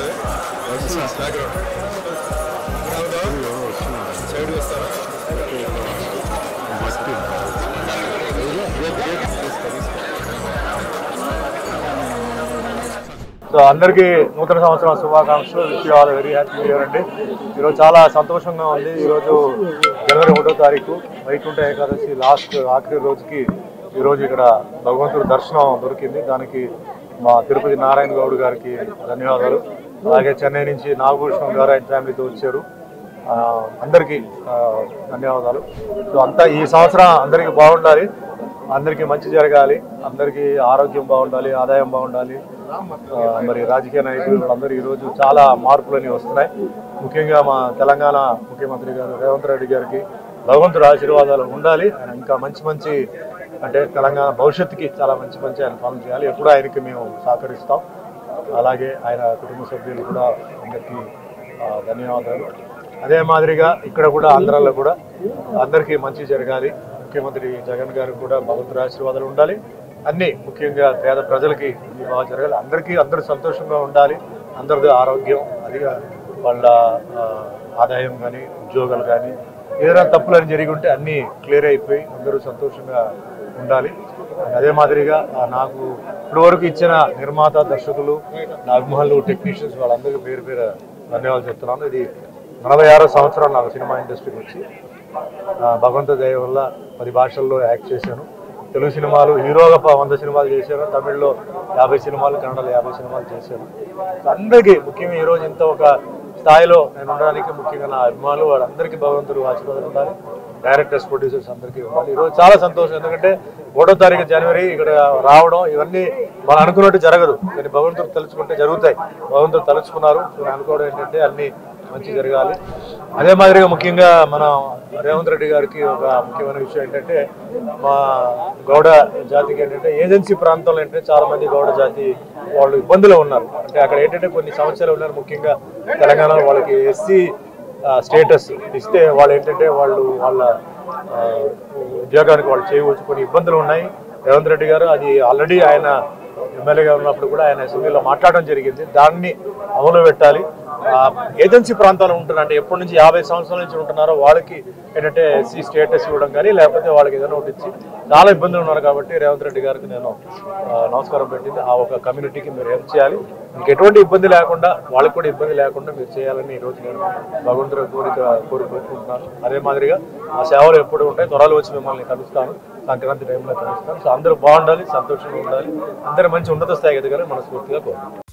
So అందరికీ నూతన సంవత్సరం శుభాకాంక్షలు. Wish you all very happy new year అండి. ఈరోజు చాలా సంతోషంగా ఉంది. ఈరోజు జనవరి 1వ తారీఖు వైకుంఠ ఏకాదశి ఆఖరి రోజుకి ఈరోజు ఇక్కడ భగవంతుడి దర్శనం దొరికింది. దానికి మా తిరుపతి నారాయణ గౌడ్ గారికి ధన్యవాదాలు. అలాగే చెన్నై నుంచి నాగభూషణం గారు ఆయన ఫ్యామిలీతో వచ్చారు. అందరికీ ధన్యవాదాలు. సో అంతా ఈ సంవత్సరం అందరికీ బాగుండాలి, అందరికీ మంచి జరగాలి, అందరికీ ఆరోగ్యం బాగుండాలి, ఆదాయం బాగుండాలి. మరి రాజకీయ నాయకులు అందరూ ఈరోజు చాలా మార్పులని వస్తున్నాయి. ముఖ్యంగా మా తెలంగాణ ముఖ్యమంత్రి గారు రేవంత్ రెడ్డి గారికి భగవంతుడి ఆశీర్వాదాలు ఉండాలి. ఆయన ఇంకా మంచి అంటే తెలంగాణ భవిష్యత్తుకి చాలా మంచి ఆయన పాలన చేయాలి. ఎప్పుడూ ఆయనకి మేము సహకరిస్తాం. అలాగే ఆయన కుటుంబ సభ్యులు కూడా అందరికీ ధన్యవాదాలు. అదే మాదిరిగా ఇక్కడ కూడా ఆంధ్రాలో కూడా అందరికీ మంచి జరగాలి. ముఖ్యమంత్రి జగన్ గారికి కూడా భగవంతుడి ఆశీర్వాదాలు ఉండాలి. అన్నీ ముఖ్యంగా పేద ప్రజలకి బాగా జరగాలి. అందరూ సంతోషంగా ఉండాలి. అందరిది ఆరోగ్యం, అది వాళ్ళ ఆదాయం కానీ ఉద్యోగాలు కానీ ఏదైనా తప్పులని జరిగి ఉంటే అన్నీ క్లియర్ అయిపోయి అందరూ సంతోషంగా ఉండాలి. అదే మాదిరిగా నాకు ఇప్పటి వరకు ఇచ్చిన నిర్మాత, దర్శకులు, నా అభిమానులు, టెక్నీషియన్స్ వాళ్ళందరికీ పేరు ధన్యవాదాలు చెప్తున్నాను. ఇది 46వ సంవత్సరం నాకు సినిమా ఇండస్ట్రీకి వచ్చి భగవంతుడి దయ వల్ల 10 భాషల్లో యాక్ట్ చేశాను. తెలుగు సినిమాలు హీరోగా 100 సినిమాలు చేశాను, తమిళ్లో 50 సినిమాలు, కన్నడలో 50 సినిమాలు చేశాను. అందరికీ ముఖ్యంగా ఈరోజు ఇంత ఒక స్థాయిలో నేను ఉండడానికి ముఖ్యంగా నా అభిమానులు వాళ్ళందరికీ భగవంతుడు ఆశీర్వాదాలు ఉండాలి. డైరెక్టర్స్, ప్రొడ్యూసర్స్ అందరికీ ఉండాలి. ఈరోజు చాలా సంతోషం. ఎందుకంటే 1వ తారీఖు జనవరి ఇక్కడ రావడం ఇవన్నీ మనం అనుకున్నట్టు జరగదు, కానీ భగవంతుడు తలుచుకుంటే జరుగుతాయి. భగవంతుడు తలుచుకున్నారు. నేను అనుకోవడం ఏంటంటే అన్నీ మంచి జరగాలి. అదే మాదిరిగా ముఖ్యంగా మన రేవంత్ రెడ్డి గారికి ఒక ముఖ్యమైన విషయం ఏంటంటే మా గౌడ జాతికి ఏంటంటే ఏజెన్సీ ప్రాంతంలో ఏంటంటే చాలా మంది గౌడ జాతి వాళ్ళు ఇబ్బందులు ఉన్నారు. అంటే అక్కడ ఏంటంటే కొన్ని సమస్యలు ఉన్నారు. ముఖ్యంగా తెలంగాణలో వాళ్ళకి ఎస్సీ స్టేటస్ ఇస్తే వాళ్ళు ఏంటంటే వాళ్ళ ఉద్యోగానికి వాళ్ళు చేయవచ్చు కొన్ని ఇబ్బందులు ఉన్నాయి. రేవంత్ రెడ్డి గారు అది ఆల్రెడీ ఆయన ఎమ్మెల్యేగా ఉన్నప్పుడు కూడా ఆయన అసెంబ్లీలో మాట్లాడడం జరిగింది. దాన్ని అమలు పెట్టాలి. ఏజెన్సీ ప్రాంతాలు ఉంటున్నారు అంటే ఎప్పటి నుంచి 50 సంవత్సరాల నుంచి ఉంటున్నారో వాళ్ళకి ఏంటంటే ఎస్సీ స్టేటస్ ఇవ్వడం కానీ లేకపోతే వాళ్ళకి ఏదైనా ఒకటి ఇచ్చి చాలా ఇబ్బందులు ఉన్నారు. కాబట్టి రేవంత్ రెడ్డి గారికి నేను నమస్కారం పెట్టింది. ఆ ఒక కమ్యూనిటీకి మీరు హెల్ప్ చేయాలి. మీకు ఎటువంటి ఇబ్బంది లేకుండా వాళ్ళకి కూడా ఇబ్బంది లేకుండా మీరు చేయాలని ఈరోజు నేను భగవంతుడి కోరుకుంటున్నాను. అదే మాదిరిగా ఆ సేవలు ఎప్పుడు ఉంటాయి. త్వరలో వచ్చి మిమ్మల్ని కలుస్తాను, సంక్రాంతి టైంలో కలుస్తాను. సో అందరూ బాగుండాలి, సంతోషంగా ఉండాలి, అందరూ మంచి ఉన్నత స్థాయికి ఎదగాలని మనస్ఫూర్తిగా కోరుకుంటున్నాను.